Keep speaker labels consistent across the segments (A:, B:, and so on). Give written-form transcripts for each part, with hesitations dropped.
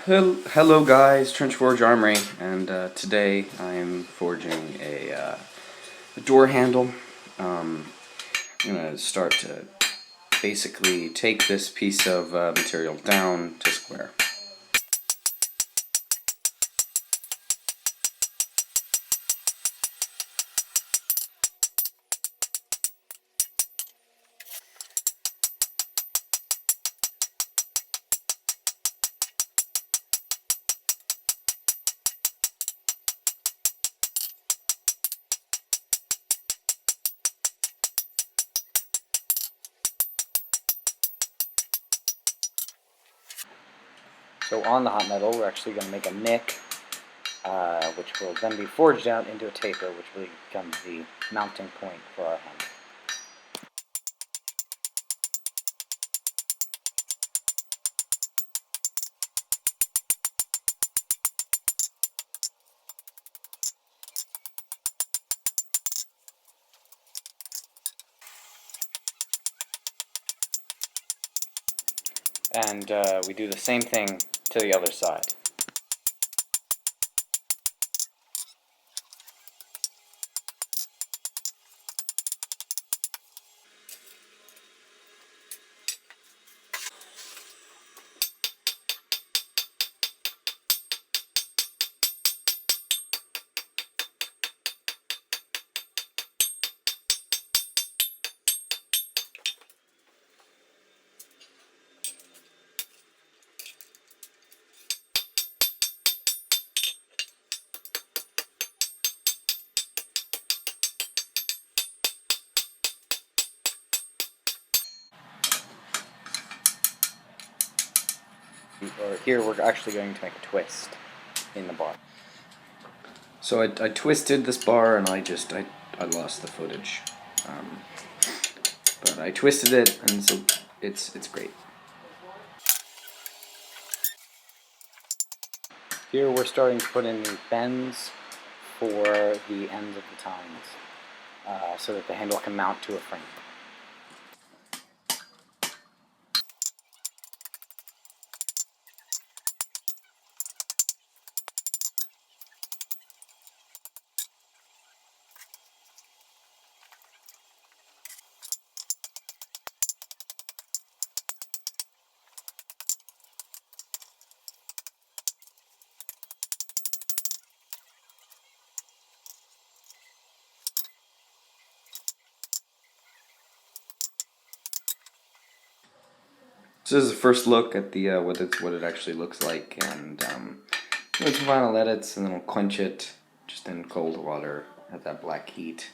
A: Hello guys, Trenchforge Armory, and today I am forging a door handle. I'm going to start to basically take this piece of material down to square.
B: So on the hot metal, we're actually going to make a nick, which will then be forged out into a taper, which will become the mounting point for our handle. And we do the same thing to the other side. Or here we're actually going to make a twist in the bar.
A: So I twisted this bar and I lost the footage. But I twisted it and so it's great.
B: Here we're starting to put in the bends for the ends of the tines, so that the handle can mount to a frame.
A: So this is the first look at the what it actually looks like, and with some final edits, and then we'll quench it just in cold water at that black heat.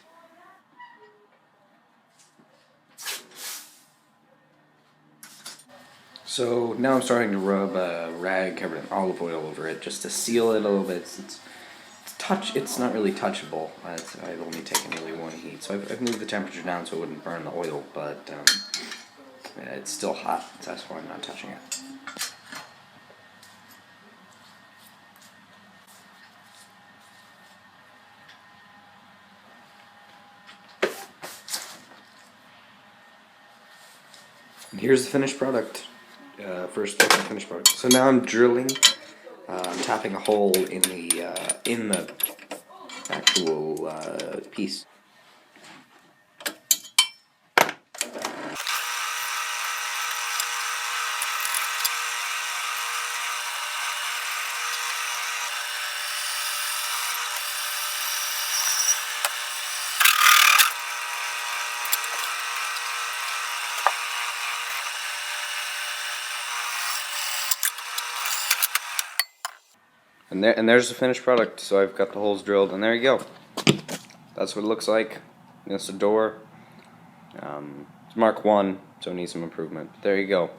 A: So now I'm starting to rub a rag covered in olive oil over it just to seal it a little bit. It's not really touchable. I've only taken really one heat, so I've moved the temperature down so it wouldn't burn the oil, but it's still hot, so that's why I'm not touching it. And here's the finished product. First look at the finished product. So now I'm drilling. I'm tapping a hole in the actual piece. And there's the finished product. So I've got the holes drilled, and there you go. That's what it looks like. That's the door. It's Mark 1, so it needs some improvement. There you go.